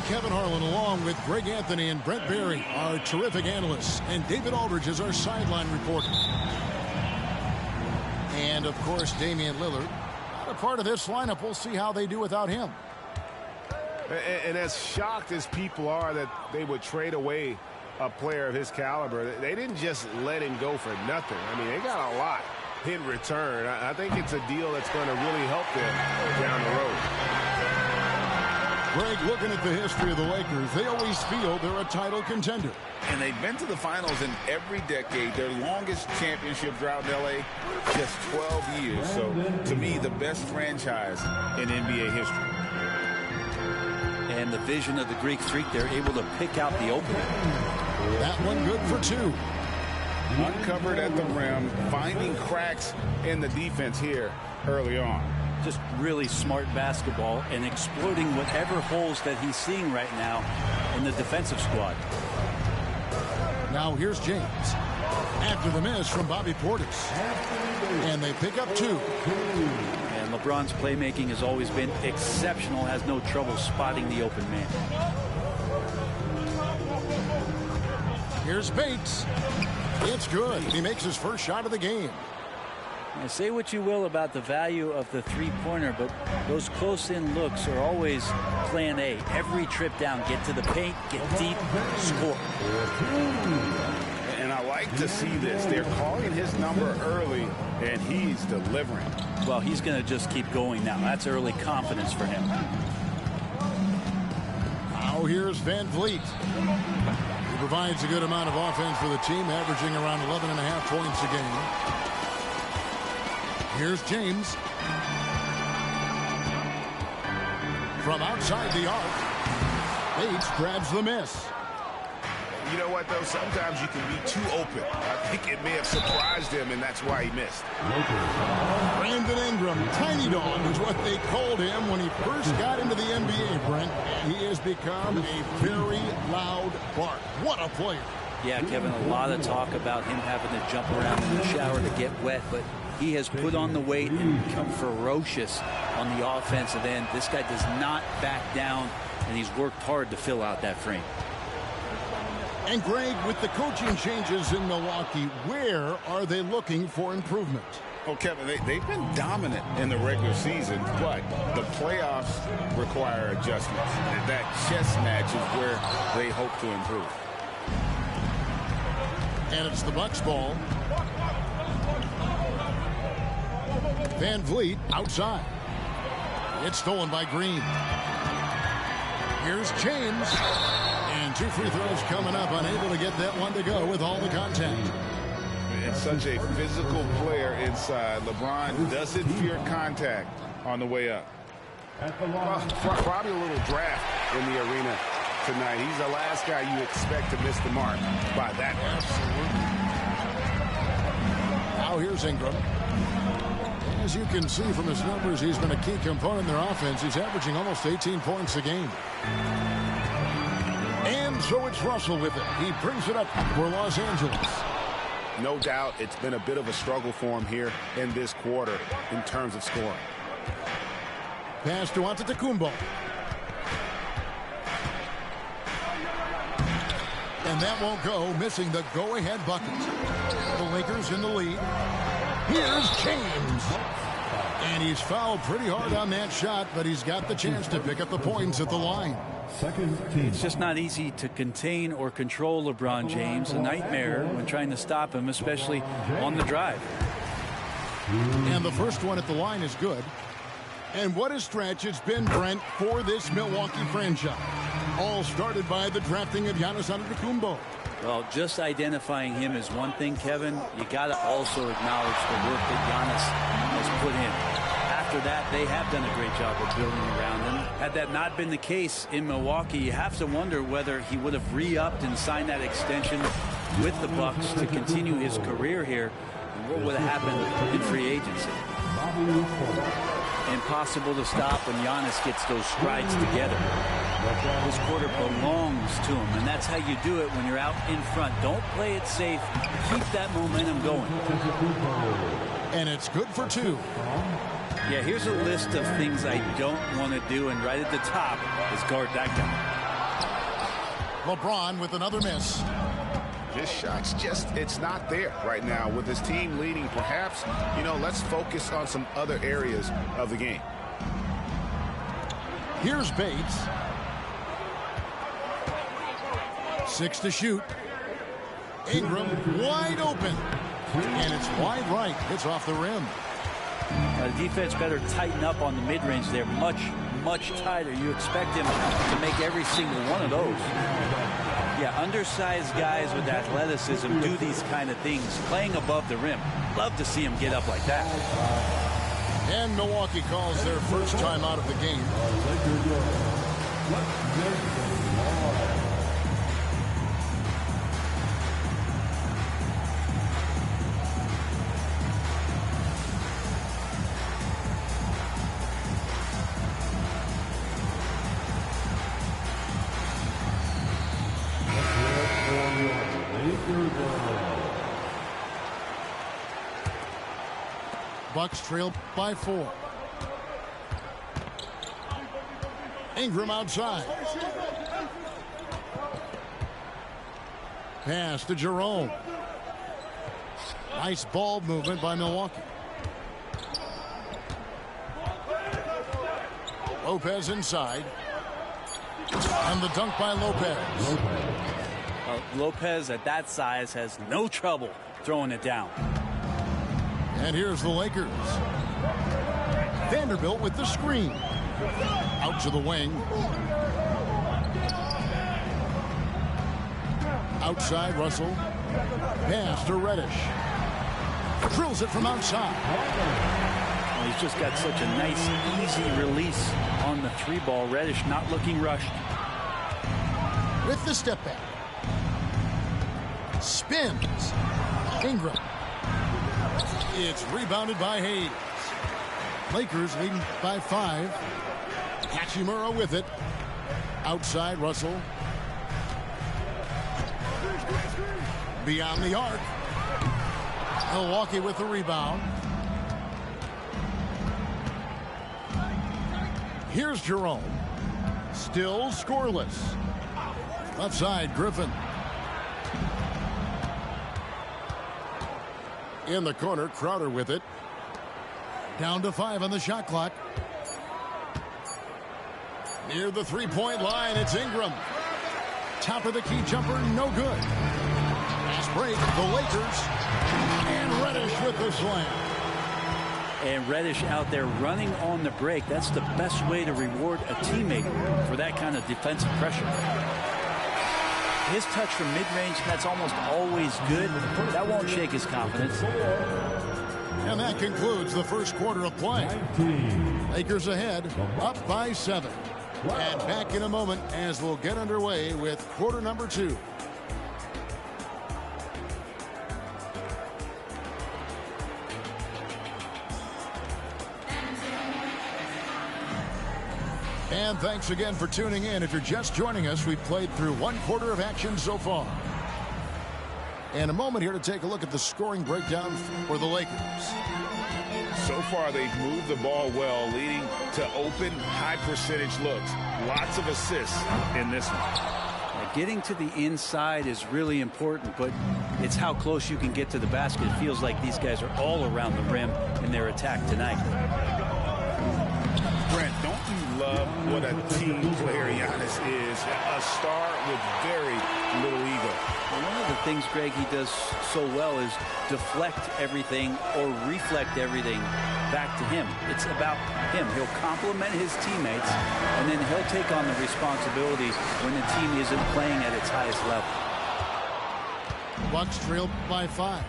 Kevin Harlan, along with Greg Anthony and Brent Barry, our terrific analysts, and David Aldridge is our sideline reporter. And, of course, Damian Lillard. Not a part of this lineup. We'll see how they do without him. And as shocked as people are that they would trade away a player of his caliber, they didn't just let him go for nothing. I mean, they got a lot in return. I think it's a deal that's going to really help them down the road. Greg, looking at the history of the Lakers, they always feel they're a title contender. And they've been to the finals in every decade. Their longest championship drought in L.A., just 12 years. So, to me, the best franchise in NBA history. And the vision of the Greek Freak, they're able to pick out the opening. That one good for two. Uncovered at the rim, finding cracks in the defense here early on. Just really smart basketball and exploiting whatever holes that he's seeing right now in the defensive squad. Now here's James. After the miss from Bobby Portis. And they pick up two. And LeBron's playmaking has always been exceptional, has no trouble spotting the open man. Here's Bates. It's good. He makes his first shot of the game. Now, say what you will about the value of the three-pointer, but those close-in looks are always plan A. Every trip down, get to the paint, get deep, score. And I like to see this. They're calling his number early, and he's delivering. Well, he's going to just keep going now. That's early confidence for him. Now here's Van Vliet. He provides a good amount of offense for the team, averaging around 11.5 points a game. Here's James. From outside the arc, Bates grabs the miss. You know what, though? Sometimes you can be too open. I think it may have surprised him, and that's why he missed. Brandon Ingram, Tiny Dog is what they called him when he first got into the NBA, Brent. He has become a very loud bark. What a player. Yeah, Kevin, a lot of talk about him having to jump around in the shower to get wet, but he has put on the weight and become ferocious on the offensive end. This guy does not back down, and he's worked hard to fill out that frame. And Greg, with the coaching changes in Milwaukee, where are they looking for improvement? Well, Kevin, they've been dominant in the regular season, but the playoffs require adjustments. That chess match is where they hope to improve. And it's the Bucks ball. Van Vliet outside. It's stolen by Green. Here's James. And two free throws coming up. Unable to get that one to go with all the contact. It's such a physical player inside. LeBron doesn't fear contact on the way up. Probably a little draft in the arena tonight. He's the last guy you expect to miss the mark by that much. Now here's Ingram. As you can see from his numbers, he's been a key component in their offense. He's averaging almost 18 points a game. And so it's Russell with it. He brings it up for Los Angeles. No doubt it's been a bit of a struggle for him here in this quarter in terms of scoring. Pass to Antetokounmpo. And that won't go, missing the go-ahead bucket. The Lakers in the lead. Here's James. And he's fouled pretty hard on that shot, but he's got the chance to pick up the points at the line. It's just not easy to contain or control LeBron James. A nightmare when trying to stop him, especially on the drive. And the first one at the line is good. And what a stretch it's been, Brent, for this Milwaukee franchise. All started by the drafting of Giannis Antetokounmpo. Well, just identifying him is one thing, Kevin. You got to also acknowledge the work that Giannis has put in. After that, they have done a great job of building around him. Had that not been the case in Milwaukee, you have to wonder whether he would have re-upped and signed that extension with the Bucks to continue his career here. And what would have happened in free agency? Impossible to stop when Giannis gets those strides together. This quarter belongs to him, and that's how you do it when you're out in front. Don't play it safe. Keep that momentum going. And it's good for two. Yeah, here's a list of things I don't want to do, and right at the top is guard that guy. LeBron with another miss. This shot's just, it's not there right now. With his team leading, perhaps, let's focus on some other areas of the game. Here's Bates. 6 to shoot. Ingram wide open. And it's wide right. Hits off the rim. The defense better tighten up on the mid-range there. Much, much tighter. You expect him to make every single one of those. Yeah, undersized guys with athleticism do these kind of things, playing above the rim. Love to see him get up like that. And Milwaukee calls their first time out of the game. Bucks trail by 4. Ingram outside. Pass to Jerome. Nice ball movement by Milwaukee. Lopez inside. And the dunk by Lopez. Lopez at that size has no trouble throwing it down. And here's the Lakers. Vanderbilt with the screen. Out to the wing. Outside, Russell. Pass to Reddish. Drills it from outside. Well, he's just got such a nice, easy release on the 3-ball. Reddish not looking rushed. With the step back. Spins. Ingram. It's rebounded by Hayes. Lakers leading by 5. Hachimura with it. Outside, Russell. Beyond the arc. Milwaukee with the rebound. Here's Jerome. Still scoreless. Left side, Griffin. In the corner, Crowder with it. Down to 5 on the shot clock. Near the 3-point line, it's Ingram. Top of the key jumper, no good. Fast break, the Lakers. And Reddish with the slam. And Reddish out there running on the break. That's the best way to reward a teammate for that kind of defensive pressure. His touch from mid-range, that's almost always good. That won't shake his confidence. And that concludes the first quarter of play. Lakers ahead, up by 7. And back in a moment as we'll get underway with quarter number 2. And thanks again for tuning in. If you're just joining us, we've played through 1 quarter of action so far. And a moment here to take a look at the scoring breakdown for the Lakers. So far, they've moved the ball well, leading to open, high-percentage looks. Lots of assists in this one. Getting to the inside is really important, but it's how close you can get to the basket. It feels like these guys are all around the rim in their attack tonight. Brent, don't you love what a team player Giannis is? A star with very little ego. Well, one of the things, Greg, he does so well is deflect everything or reflect everything back to him. It's about him. He'll compliment his teammates, and then he'll take on the responsibility when the team isn't playing at its highest level. Bucks trail by 5.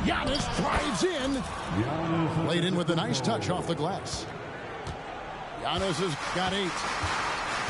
Giannis drives in. Laid in with a nice touch off the glass. Giannis has got 8.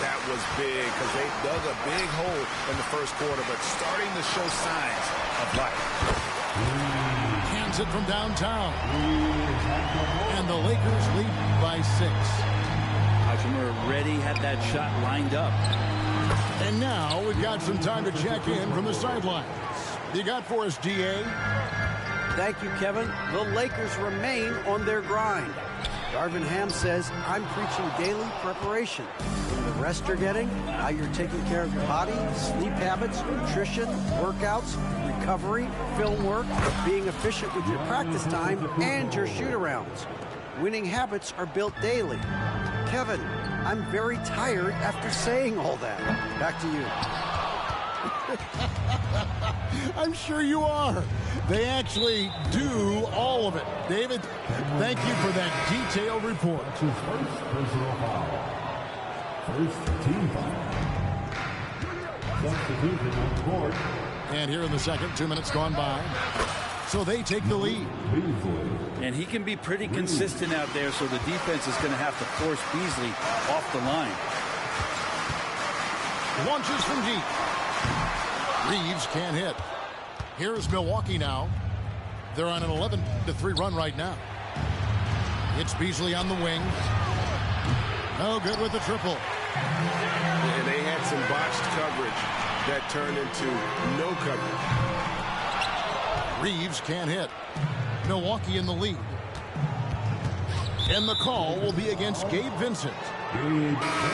That was big because they dug a big hole in the first quarter, but starting to show signs of life. Hands it from downtown. And the Lakers lead by 6. Hachimura already had that shot lined up. And now we've got some time to check in from the sidelines. You got for us, DA? Thank you, Kevin. The Lakers remain on their grind. Darvin Ham says, I'm preaching daily preparation. The rest you're getting, how you're taking care of your body, sleep habits, nutrition, workouts, recovery, film work, being efficient with your practice time, and your shoot-arounds. Winning habits are built daily. Kevin, I'm very tired after saying all that. Back to you. I'm sure you are. They actually do all of it. David, thank you for that detailed report. First personal foul. First team foul. Substitution on the board. And here in the second, 2 minutes gone by. So they take the lead. And he can be pretty consistent out there, so the defense is going to have to force Beasley off the line. Launches from deep. Reeves can't hit. Here's Milwaukee now. They're on an 11-3 run right now. It's Beasley on the wing. No good with the triple. And they had some botched coverage that turned into no coverage. Reeves can't hit. Milwaukee in the lead. And the call will be against Gabe Vincent.